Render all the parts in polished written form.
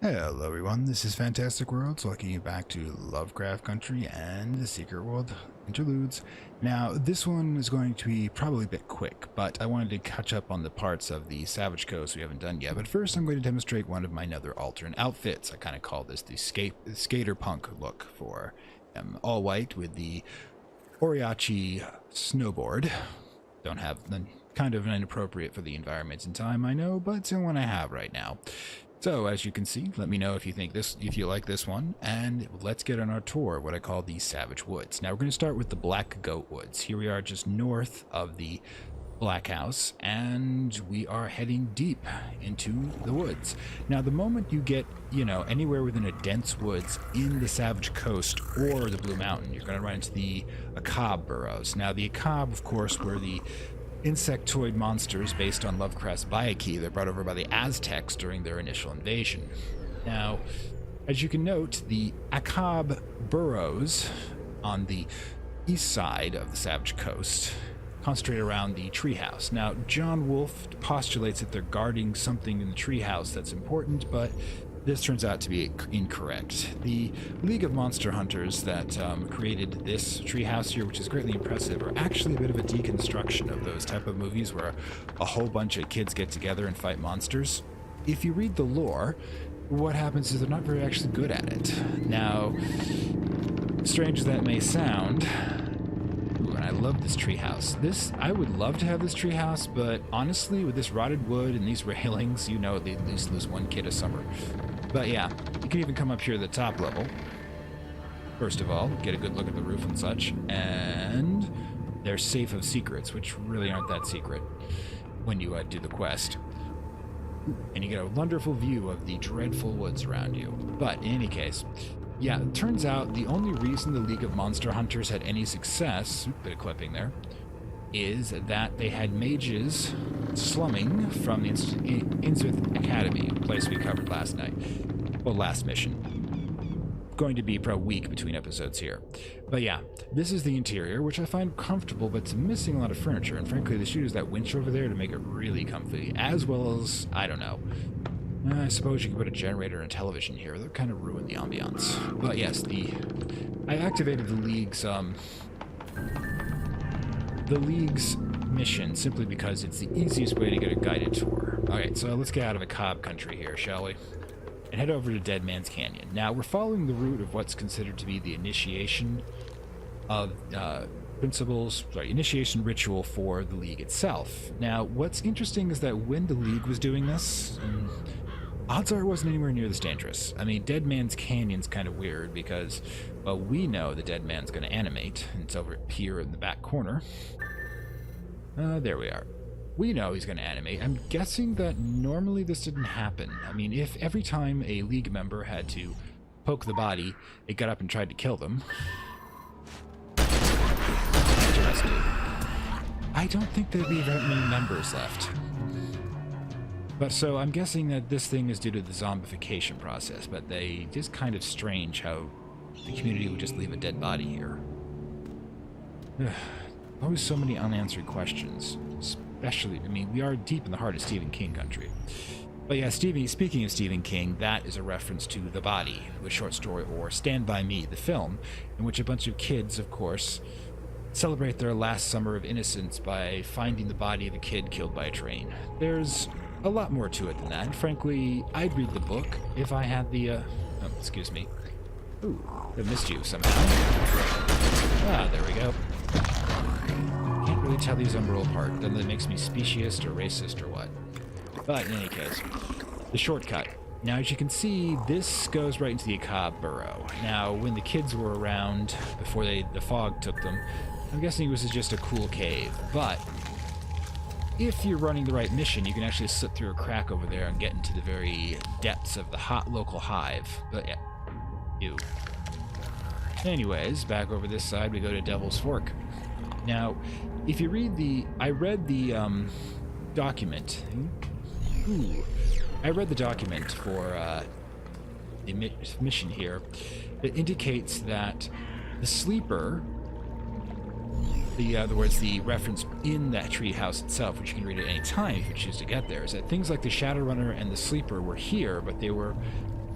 Hello everyone, this is Fantastic Worlds, welcoming you back to Lovecraft Country and the Secret World Interludes. Now, this one is going to be probably a bit quick, but I wanted to catch up on the parts of the Savage Coast we haven't done yet. But first, I'm going to demonstrate one of my other alternate outfits. I kind of call this the skater punk look for all white with the Oriachi snowboard. Don't have the kind of inappropriate for the environment and time, I know, but it's the one I have right now. So, as you can see, let me know if you like this one, and let's get on our tour, what I call the Savage Woods. Now, we're going to start with the Black Goat Woods. Here we are just north of the Black House, and we are heading deep into the woods. Now, the moment you get, anywhere within a dense woods in the Savage Coast or the Blue Mountain, you're going to run into the Akab burrows. Now, the Akab, of course, were the insectoid monsters based on Lovecraft's Wabanki that brought over by the Aztecs during their initial invasion. Now, as you can note, the Akab burrows on the east side of the Savage Coast concentrate around the treehouse. Now, John Wolfe postulates that they're guarding something in the treehouse that's important, but this turns out to be incorrect. The League of Monster Hunters that created this treehouse here, which is greatly impressive, are actually a bit of a deconstruction of those type of movies where a whole bunch of kids get together and fight monsters. If you read the lore, what happens is they're not very actually good at it. Now, strange as that may sound, and I love this treehouse. I would love to have this treehouse, but honestly, with this rotted wood and these railings, they at least lose one kid a summer. But yeah, you can even come up here to the top level. First of all, get a good look at the roof and such, and there's Safe of Secrets, which really aren't that secret when you do the quest. And you get a wonderful view of the dreadful woods around you. But in any case, yeah, it turns out the only reason the League of Monster Hunters had any success, bit of clipping there, is that they had mages slumming from the Innsmouth Academy, a place we covered last night. Well, last mission. Going to be probably a week between episodes here. But yeah, this is the interior, which I find comfortable, but it's missing a lot of furniture. And frankly, they should use that winch over there to make it really comfy, as well as, I don't know, I suppose you could put a generator and a television here. That kind of ruin the ambiance. But yes, I activated the League's mission simply because it's the easiest way to get a guided tour. Alright, so let's get out of a cob country here, shall we? And head over to Dead Man's Canyon. Now, we're following the route of what's considered to be the initiation of initiation ritual for the League itself. Now, what's interesting is that when the League was doing this, odds are it wasn't anywhere near this dangerous. I mean, Dead Man's Canyon's kind of weird because, well, we know the Dead Man's going to animate. It's over here in the back corner. There we are. We know he's going to animate. I'm guessing that normally this didn't happen. I mean, if every time a League member had to poke the body, it got up and tried to kill them. Interesting. I don't think there'd be that many members left. But so I'm guessing that this thing is due to the zombification process, but just kind of strange how the community would just leave a dead body here. Always so many unanswered questions, especially, I mean, we are deep in the heart of Stephen King country. But yeah, speaking of Stephen King, that is a reference to The Body, the short story, or Stand By Me, the film, in which a bunch of kids, of course, celebrate their last summer of innocence by finding the body of a kid killed by a train. There's a lot more to it than that. Frankly, I'd read the book if I had the, oh, excuse me. Ooh, I missed you somehow. Ah, there we go. Can't really tell these Umbral apart, whether it makes me speciesist or racist or what. But in any case, the shortcut. Now, as you can see, this goes right into the Akab burrow. Now, when the kids were around, before the fog took them, I'm guessing it was just a cool cave, but if you're running the right mission, you can actually slip through a crack over there and get into the very depths of the hot local hive. But yeah, ew. Anyways, back over this side, we go to Devil's Fork. Now, if you read I read the document. I read the document for the mission here. It indicates that the sleeper, the reference in that treehouse itself, which you can read at any time if you choose to get there, is that things like the Shadowrunner and the Sleeper were here, but they were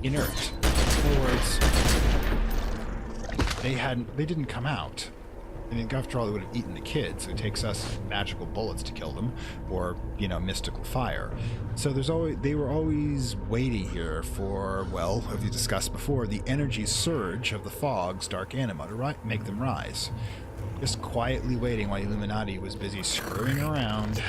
inert. In other words, they didn't come out. I mean, after all, they would have eaten the kids. So it takes us magical bullets to kill them, or, you know, mystical fire. So they were always waiting here for, well, as we discussed before, the energy surge of the fog's dark anima to make them rise. Just quietly waiting while Illuminati was busy screwing around,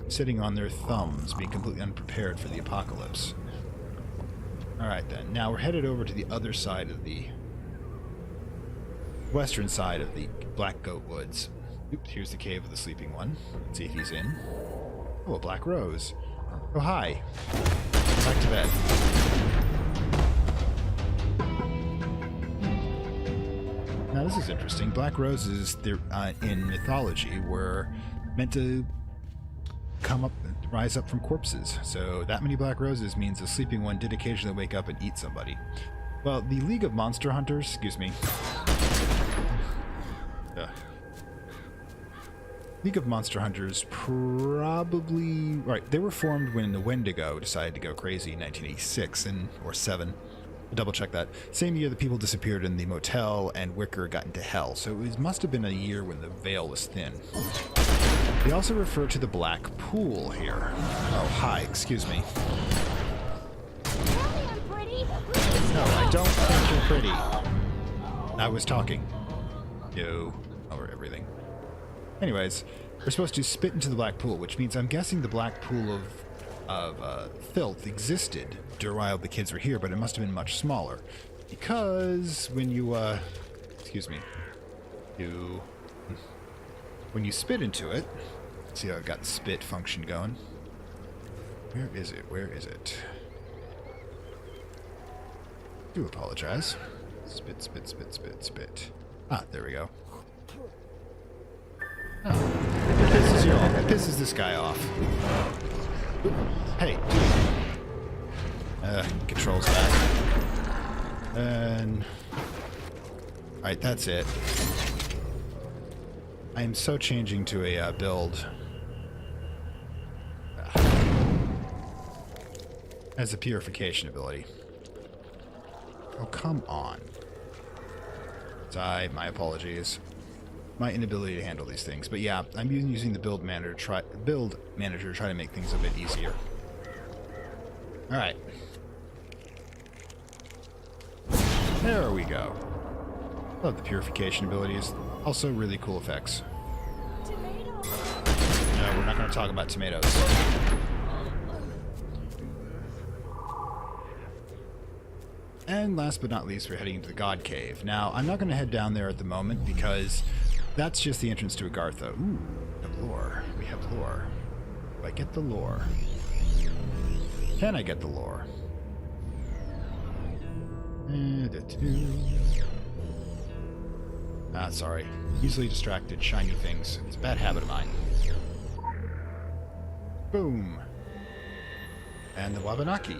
sitting on their thumbs, being completely unprepared for the apocalypse. Alright then, now we're headed over to the other side of the western side of the Black Goat Woods. Oops, here's the cave of the sleeping one. Let's see if he's in. Oh, a black rose. Oh, hi. Back to bed. Now this is interesting. Black roses, in mythology, were meant to rise up from corpses. So that many black roses means the sleeping one did occasionally wake up and eat somebody. Well, the League of Monster Hunters, excuse me. League of Monster Hunters probably... Right, they were formed when the Wendigo decided to go crazy in 1986, or 7. I'll double check that. Same year the people disappeared in the motel and Wicker got into hell, so it must have been a year when the veil was thin. They also refer to the Black Pool here. Oh, hi, excuse me. No, I don't think you're pretty. I was talking. Yo, over everything. Anyways, we're supposed to spit into the black pool, which means I'm guessing the black pool of filth existed while the kids were here, but it must have been much smaller. Because when you, excuse me, when you spit into it, see how I've got the spit function going. Where is it? Where is it? Do apologize. Spit, spit, spit, spit, spit. Ah, there we go. Oh. It pisses this guy off. Oop. Hey. Controls back. And... Alright, that's it. I am so changing to a build. As a purification ability. Oh, come on. My apologies. My inability to handle these things. But yeah, I'm using the build manager to try to make things a bit easier. Alright. There we go. Love the purification abilities. Also really cool effects. Tomatoes. No, we're not going to talk about tomatoes. And last but not least, we're heading into the God Cave. Now, I'm not going to head down there at the moment because that's just the entrance to Agartha. Ooh, the lore. We have lore. Do I get the lore? Can I get the lore? Ah, sorry. Easily distracted, shiny things. It's a bad habit of mine. Boom. And the Wabanaki.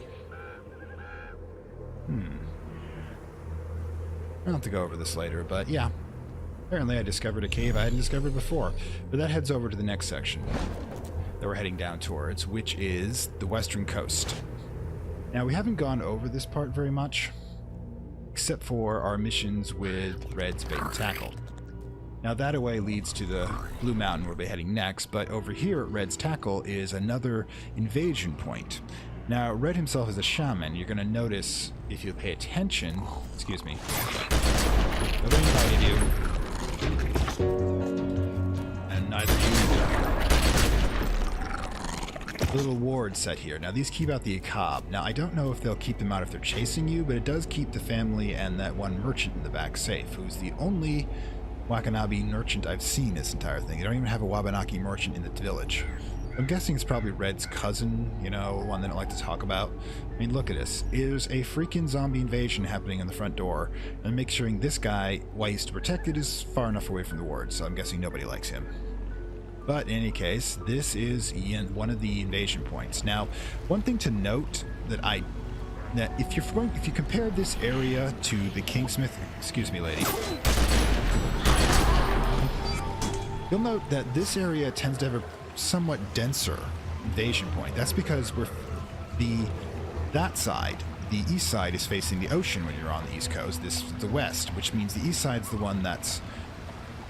I'll have to go over this later, but yeah. Apparently I discovered a cave I hadn't discovered before. But that heads over to the next section that we're heading down towards, which is the western coast. Now, we haven't gone over this part very much, except for our missions with Red's Bait and Tackle. Now, that away leads to the Blue Mountain where we're heading next, but over here at Red's Tackle is another invasion point. Now, Red himself is a shaman. You're going to notice, if you pay attention... Excuse me. Nobody invited you. And neither you. Little ward set here. Now, these keep out the Akab. Now, I don't know if they'll keep them out if they're chasing you, but it does keep the family and that one merchant in the back safe, who's the only Wakanabe merchant I've seen this entire thing. You don't even have a Wabanaki merchant in the village. I'm guessing it's probably Red's cousin, you know, one they don't like to talk about. I mean, look at this. There's a freaking zombie invasion happening in the front door, and make sure this guy, while he's protected, is far enough away from the ward, so I'm guessing nobody likes him. But in any case, this is one of the invasion points. Now, one thing to note that if you compare this area to the Kingsmith, excuse me, lady, you'll note that this area tends to have a somewhat denser invasion point. That's because That side, the east side, is facing the ocean when you're on the east coast. This is the west, which means the east side's the one that's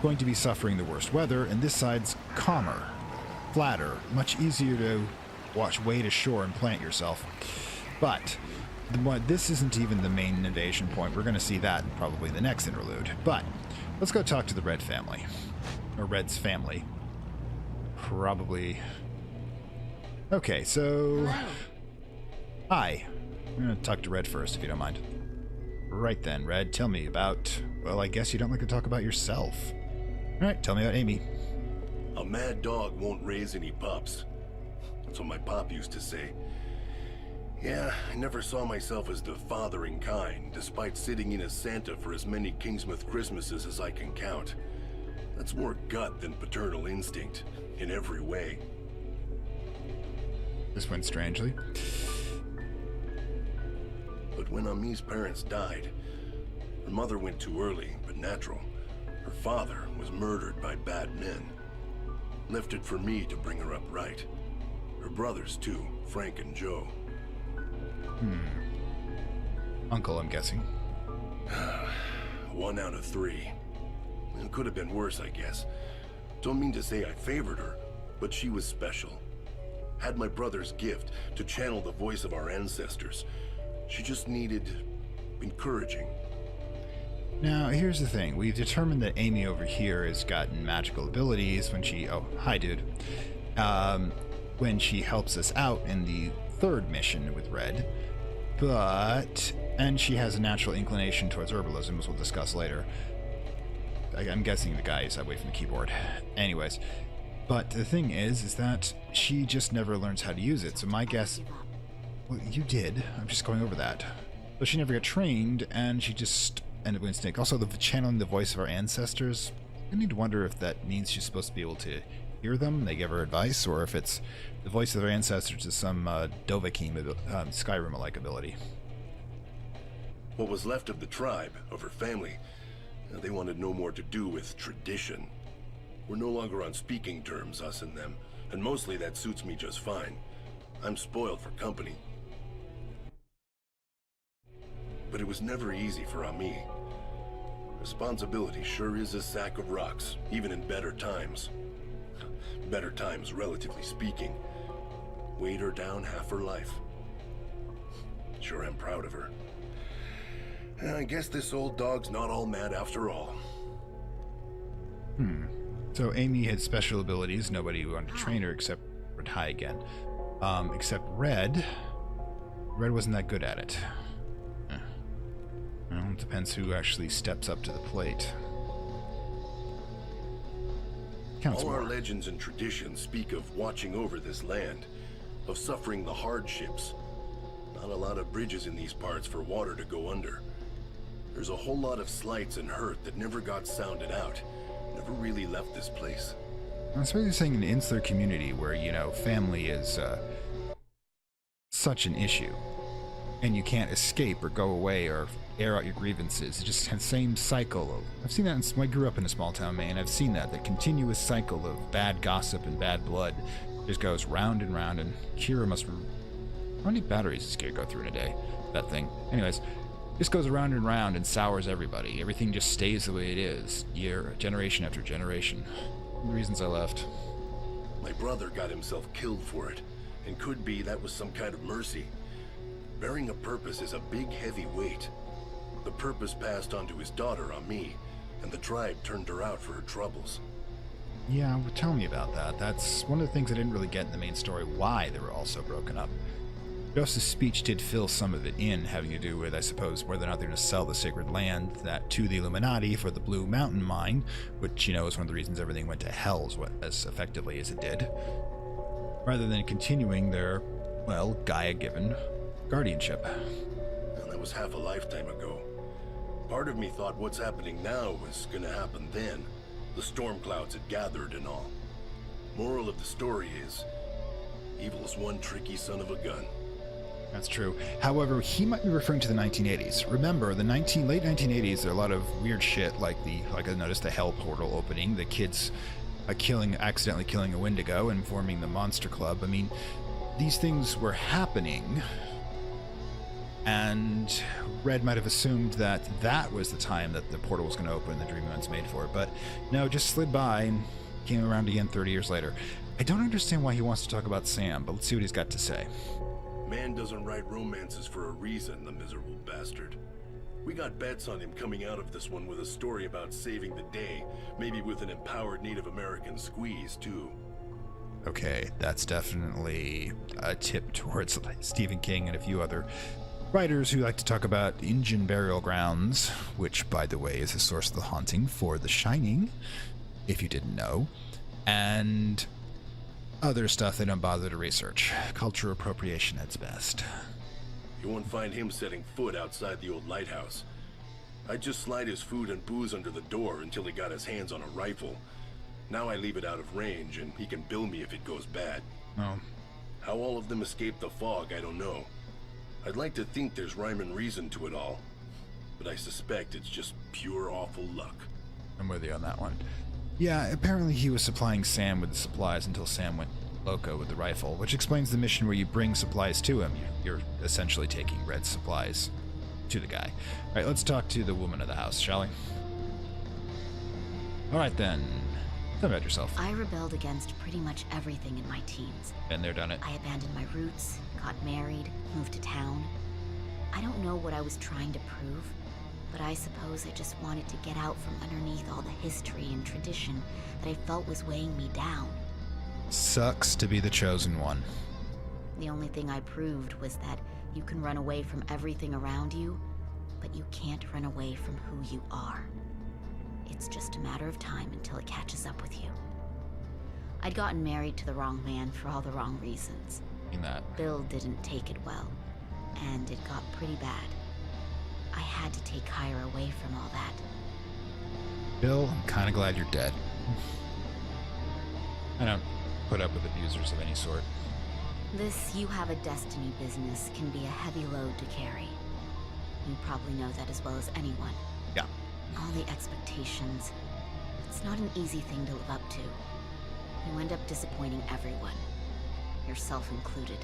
going to be suffering the worst weather, and this side's calmer, flatter, much easier to wade ashore and plant yourself. But this isn't even the main invasion point. We're going to see that in probably the next interlude. But let's go talk to the Red family, or Red's family. Probably. Okay, so hi. I'm going to talk to Red first, if you don't mind. Right then, Red, tell me about... Well, I guess you don't like to talk about yourself. Alright, tell me about Amy. A mad dog won't raise any pups. That's what my pop used to say. Yeah, I never saw myself as the fathering kind, despite sitting in as Santa for as many Kingsmouth Christmases as I can count. That's more gut than paternal instinct, in every way. This went strangely. But when Ami's parents died, her mother went too early, but natural. Her father was murdered by bad men. Left it for me to bring her up right. Her brothers too, Frank and Joe. Uncle, I'm guessing. 1 out of 3. It could have been worse, I guess. Don't mean to say I favored her, but she was special. Had my brother's gift to channel the voice of our ancestors. She just needed encouraging. Now, here's the thing. We've determined that Amy over here has gotten magical abilities when she... Oh, hi, dude. When she helps us out in the 3rd mission with Red. But... And she has a natural inclination towards herbalism, as we'll discuss later. I'm guessing the guy is away from the keyboard. Anyways. But the thing is that she just never learns how to use it. So my guess... Well, you did. I'm just going over that. So she never got trained, and she just ended up with instinct. Also, the channeling the voice of our ancestors, I need to wonder if that means she's supposed to be able to hear them, they give her advice, or if it's the voice of our ancestors is some Dovahkiin, Skyrim-like ability. What was left of the tribe, of her family, they wanted no more to do with tradition. We're no longer on speaking terms, us and them, and mostly that suits me just fine. I'm spoiled for company. But it was never easy for Ami. Responsibility sure is a sack of rocks, even in better times. Better times, relatively speaking. Weighed her down half her life. Sure am proud of her. I guess this old dog's not all mad after all. So Amy had special abilities. Nobody wanted to train her except Red High again. Except Red. Red wasn't that good at it. Well, it depends who actually steps up to the plate. Counts All more. our legends and traditions speak of watching over this land, of suffering the hardships. Not a lot of bridges in these parts for water to go under. There's a whole lot of slights and hurt that never got sounded out, never really left this place. I suppose you're saying an insular community where, you know, family is such an issue, and you can't escape or go away or air out your grievances. It's just the same cycle of... I've seen that I grew up in a small town, Maine. I've seen that continuous cycle of bad gossip and bad blood just goes round and round, and Kira must... How many batteries does Kira go through in a day? That thing. Anyways, just goes around and round and sours everybody. Everything just stays the way it is, generation after generation. One of the reasons I left. My brother got himself killed for it, and could be that was some kind of mercy. Bearing a purpose is a big, heavy weight. The purpose passed on to his daughter, Ami, and the tribe turned her out for her troubles. Yeah, well, tell me about that. That's one of the things I didn't really get in the main story, why they were all so broken up. Joseph's speech did fill some of it in, having to do with, I suppose, whether or not they're going to sell the sacred land that to the Illuminati for the Blue Mountain Mine, which, you know, is one of the reasons everything went to hell as effectively as it did, rather than continuing their, well, Gaia-given guardianship. And that was half a lifetime ago. Part of me thought what's happening now was going to happen then. The storm clouds had gathered and all. Moral of the story is, evil's one tricky son of a gun. That's true. However, he might be referring to the 1980s. Remember, the late 1980s, there are a lot of weird shit, like I noticed the Hell Portal opening, the kids accidentally killing a Wendigo and forming the Monster Club. I mean, these things were happening, and Red might have assumed that that was the time that the portal was going to open and the Dream Event's made for it, but no, just slid by and came around again 30 years later. I don't understand why he wants to talk about Sam, but let's see what he's got to say. Man doesn't write romances for a reason, the miserable bastard. We got bets on him coming out of this one with a story about saving the day, maybe with an empowered Native American squeeze, too. Okay, that's definitely a tip towards Stephen King and a few other writers who like to talk about Indian burial grounds, which, by the way, is a source of the haunting for The Shining, if you didn't know, and other stuff they don't bother to research. Cultural appropriation at its best. You won't find him setting foot outside the old lighthouse. I'd just slide his food and booze under the door until he got his hands on a rifle. Now I leave it out of range, and he can bill me if it goes bad. Oh. How all of them escaped the fog, I don't know. I'd like to think there's rhyme and reason to it all, but I suspect it's just pure awful luck. I'm with you on that one. Yeah, apparently he was supplying Sam with the supplies until Sam went loco with the rifle, which explains the mission where you bring supplies to him. You're essentially taking Red's supplies to the guy. All right, let's talk to the woman of the house, shall we? All right, then. Tell me about yourself. I rebelled against pretty much everything in my teens. Been there, done it. I abandoned my roots, got married, moved to town. I don't know what I was trying to prove, but I suppose I just wanted to get out from underneath all the history and tradition that I felt was weighing me down. Sucks to be the chosen one. The only thing I proved was that you can run away from everything around you, but you can't run away from who you are. It's just a matter of time until it catches up with you. I'd gotten married to the wrong man for all the wrong reasons. In that. Bill didn't take it well, and it got pretty bad. I had to take Kyra away from all that. Bill, I'm kind of glad you're dead. I don't put up with abusers of any sort. This you have a destiny business can be a heavy load to carry. You probably know that as well as anyone. Yeah. All the expectations. It's not an easy thing to live up to. You end up disappointing everyone, yourself included.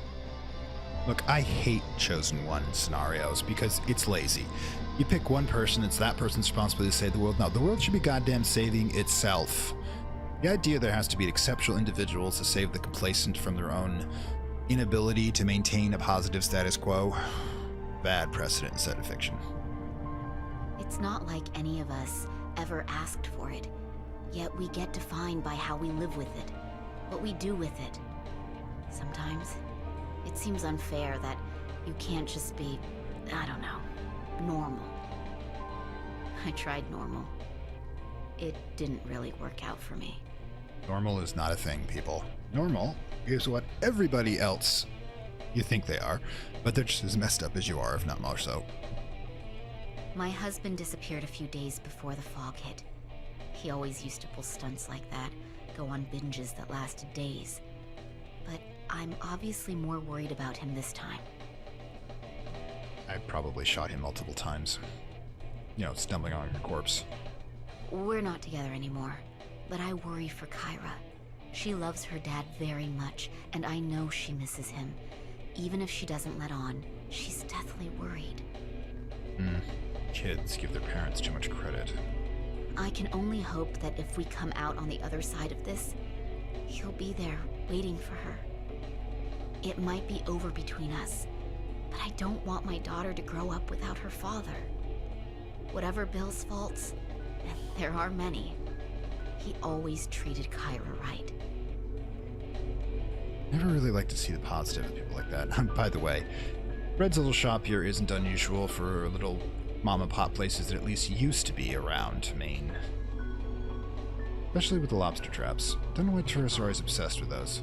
Look, I hate chosen one scenarios because it's lazy. You pick one person, it's that person's responsibility to save the world. No, the world should be goddamn saving itself. The idea there has to be exceptional individuals to save the complacent from their own inability to maintain a positive status quo. Bad precedent in set of fiction. It's not like any of us ever asked for it, yet we get defined by how we live with it, what we do with it. Sometimes, it seems unfair that you can't just be, I don't know, normal. I tried normal. It didn't really work out for me. Normal is not a thing, people. Normal is what everybody else you think they are, but they're just as messed up as you are, if not more so. My husband disappeared a few days before the fog hit. He always used to pull stunts like that, go on binges that lasted days. But I'm obviously more worried about him this time. I probably shot him multiple times. You know, stumbling on your corpse. We're not together anymore, but I worry for Kyra. She loves her dad very much, and I know she misses him. Even if she doesn't let on, she's deathly worried. Kids give their parents too much credit. I can only hope that if we come out on the other side of this, he'll be there waiting for her. It might be over between us, but I don't want my daughter to grow up without her father. Whatever Bill's faults, and there are many, he always treated Kyra right. Never really like to see the positive in people like that. By the way, Red's little shop here isn't unusual for little mom and pop places that at least used to be around Maine. Especially with the lobster traps. Don't know why tourists are always obsessed with those.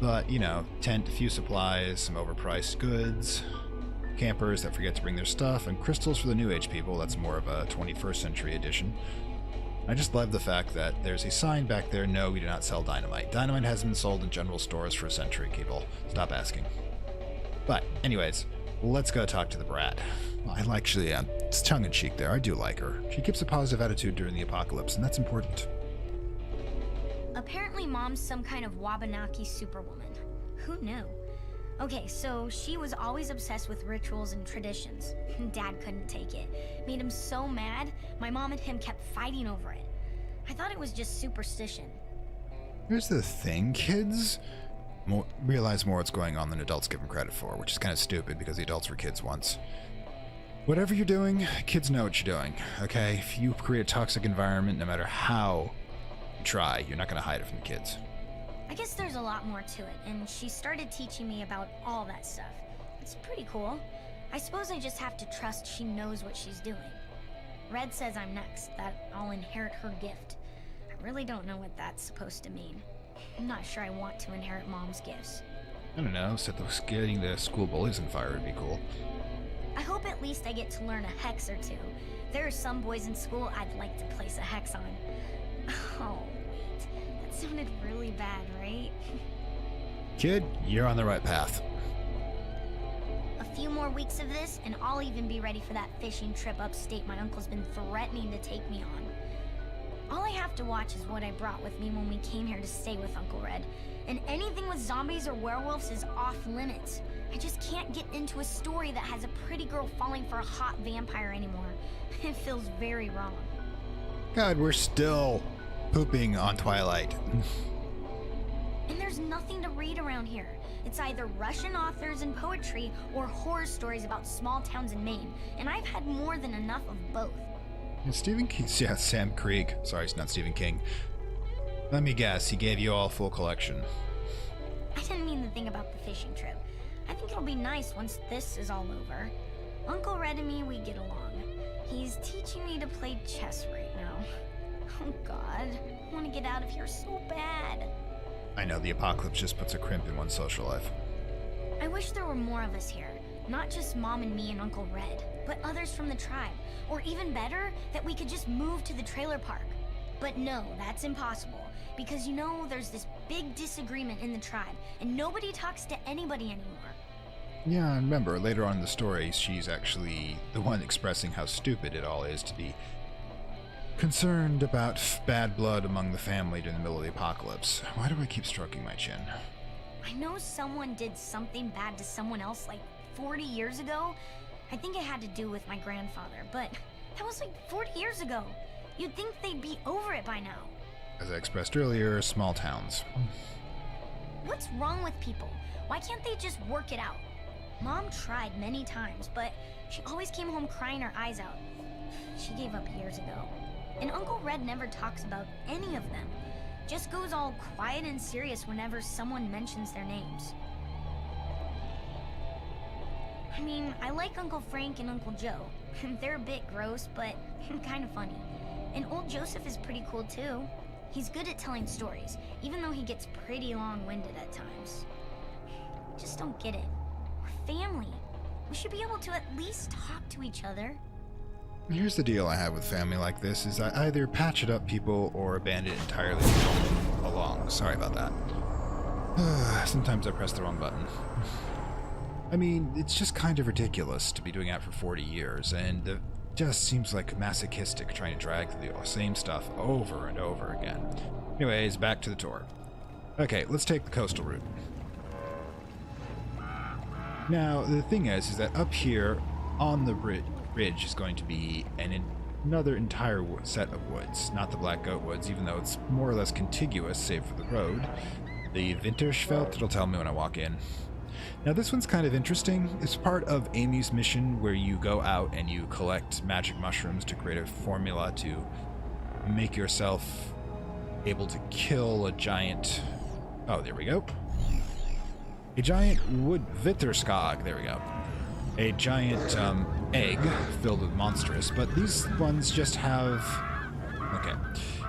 But, you know, tent, a few supplies, some overpriced goods, campers that forget to bring their stuff, and crystals for the new age people. That's more of a 21st century edition. I just love the fact that there's a sign back there, no, we do not sell dynamite. Dynamite hasn't been sold in general stores for a century, people. Stop asking. But, anyways, let's go talk to the brat. Well, I actually, it's tongue-in-cheek there. I do like her. She keeps a positive attitude during the apocalypse, and that's important. Apparently Mom's some kind of Wabanaki superwoman. Who knew? Okay, so she was always obsessed with rituals and traditions. Dad couldn't take it. Made him so mad, my mom and him kept fighting over it. I thought it was just superstition. Here's the thing, kids realize more what's going on than adults give them credit for, which is kind of stupid because the adults were kids once. Whatever you're doing, kids know what you're doing, okay? If you create a toxic environment, no matter how you try, you're not going to hide it from the kids. I guess there's a lot more to it, and she started teaching me about all that stuff. It's pretty cool. I suppose I just have to trust she knows what she's doing. Red says I'm next, that I'll inherit her gift. I really don't know what that's supposed to mean. I'm not sure I want to inherit Mom's gifts. I don't know, getting the school bullies on fire would be cool. I hope at least I get to learn a hex or two. There are some boys in school I'd like to place a hex on. Oh, wait. That sounded really bad, right? Kid, you're on the right path. A few more weeks of this, and I'll even be ready for that fishing trip upstate my uncle's been threatening to take me on. All I have to watch is what I brought with me when we came here to stay with Uncle Red. And anything with zombies or werewolves is off limits. I just can't get into a story that has a pretty girl falling for a hot vampire anymore. It feels very wrong. God, we're still pooping on Twilight. And there's nothing to read around here. It's either Russian authors and poetry or horror stories about small towns in Maine. And I've had more than enough of both. And Stephen King, yeah, Sam Krieg. Sorry, it's not Stephen King. Let me guess, he gave you all a full collection. I didn't mean the thing about the fishing trip. I think it'll be nice once this is all over. Uncle Red and me, we get along. He's teaching me to play chess right now. Oh God, I want to get out of here so bad. I know, the apocalypse just puts a crimp in one's social life. I wish there were more of us here. Not just Mom and me and Uncle Red, but others from the tribe. Or even better, that we could just move to the trailer park. But no, that's impossible. Because you know, there's this big disagreement in the tribe, and nobody talks to anybody anymore. Yeah, and remember, later on in the story, she's actually the one expressing how stupid it all is to be concerned about bad blood among the family during the middle of the apocalypse. Why do I keep stroking my chin? I know someone did something bad to someone else like 40 years ago. I think it had to do with my grandfather, but that was like 40 years ago. You'd think they'd be over it by now. As I expressed earlier, small towns. What's wrong with people? Why can't they just work it out? Mom tried many times, but she always came home crying her eyes out. She gave up years ago. And Uncle Red never talks about any of them. Just goes all quiet and serious whenever someone mentions their names. I mean, I like Uncle Frank and Uncle Joe. They're a bit gross, but kind of funny. And old Joseph is pretty cool too. He's good at telling stories, even though he gets pretty long-winded at times. Just don't get it. We're family. We should be able to at least talk to each other. Here's the deal I have with family like this, is I either patch it up people or abandon it entirely along. Sorry about that. Sometimes I press the wrong button. I mean, it's just kind of ridiculous to be doing that for 40 years, and it just seems like masochistic trying to drag the same stuff over and over again. Anyways, back to the tour. Okay, let's take the coastal route. Now, the thing is that up here on the ridge is going to be another entire set of woods. Not the Black Goat Woods, even though it's more or less contiguous, save for the road. The Winterschveld, it'll tell me when I walk in. Now this one's kind of interesting. It's part of Amy's mission where you go out and you collect magic mushrooms to create a formula to make yourself able to kill a giant... Oh, there we go. A giant wood Vitterskog, there we go. A giant egg filled with monstrous, but these ones just have... Okay.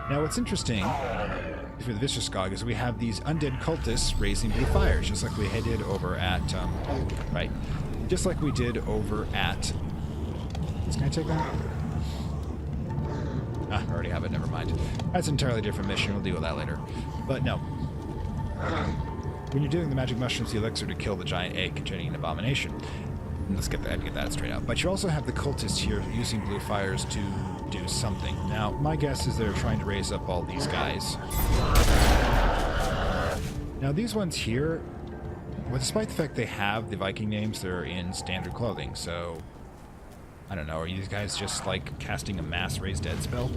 Now what's interesting for the Vitterskog is we have these undead cultists raising blue fires, just like we did over at, right? Just like we did over at... Can I take that? Ah, I already have it, never mind. That's an entirely different mission, we'll deal with that later. But no. When you're doing the magic mushrooms, the elixir to kill the giant egg containing an abomination. Let's get that straight out. But you also have the cultists here using blue fires to do something. Now, my guess is they're trying to raise up all these guys. Now, these ones here, well, despite the fact they have the Viking names, they're in standard clothing, so I don't know, are you guys just like casting a mass raise dead spell?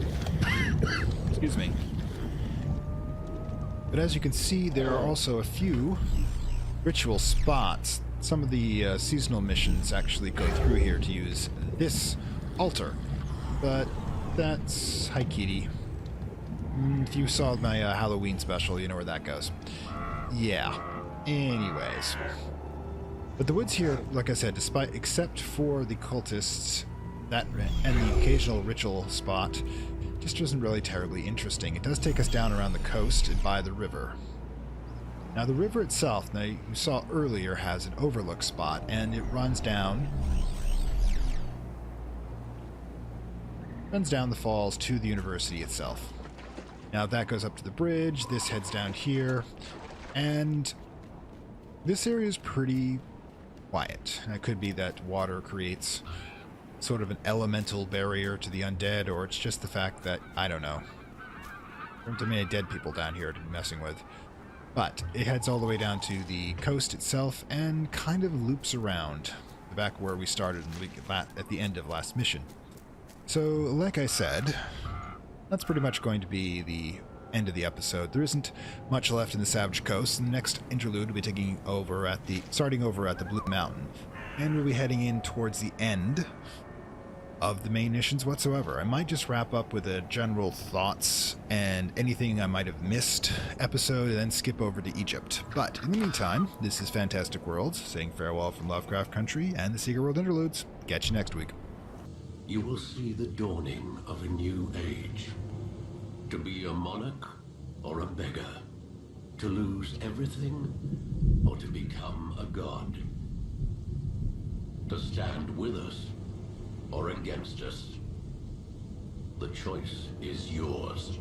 Excuse me. But as you can see, there are also a few ritual spots. Some of the seasonal missions actually go through here to use this altar, but that's Haikiri. If you saw my Halloween special, you know where that goes. Yeah. Anyways. But the woods here, like I said, except for the cultists that and the occasional ritual spot, just isn't really terribly interesting. It does take us down around the coast and by the river. Now the river itself, now you saw earlier, has an overlook spot, and it runs down the falls to the university itself. Now that goes up to the bridge, this heads down here, and this area is pretty quiet. It could be that water creates sort of an elemental barrier to the undead, or it's just the fact that, I don't know, there aren't too many dead people down here to be messing with. But it heads all the way down to the coast itself and kind of loops around back where we started at the end of last mission. So, like I said, that's pretty much going to be the end of the episode. There isn't much left in the Savage Coast. The next interlude will be starting over at the Blue Mountain, and we'll be heading in towards the end of the main missions whatsoever. I might just wrap up with a general thoughts and anything I might have missed episode and then skip over to Egypt. But in the meantime, this is Fantastic Worlds saying farewell from Lovecraft Country and the Secret World Interludes. Catch you next week. You will see the dawning of a new age. To be a monarch or a beggar. To lose everything or to become a god. To stand with us or against us. The choice is yours.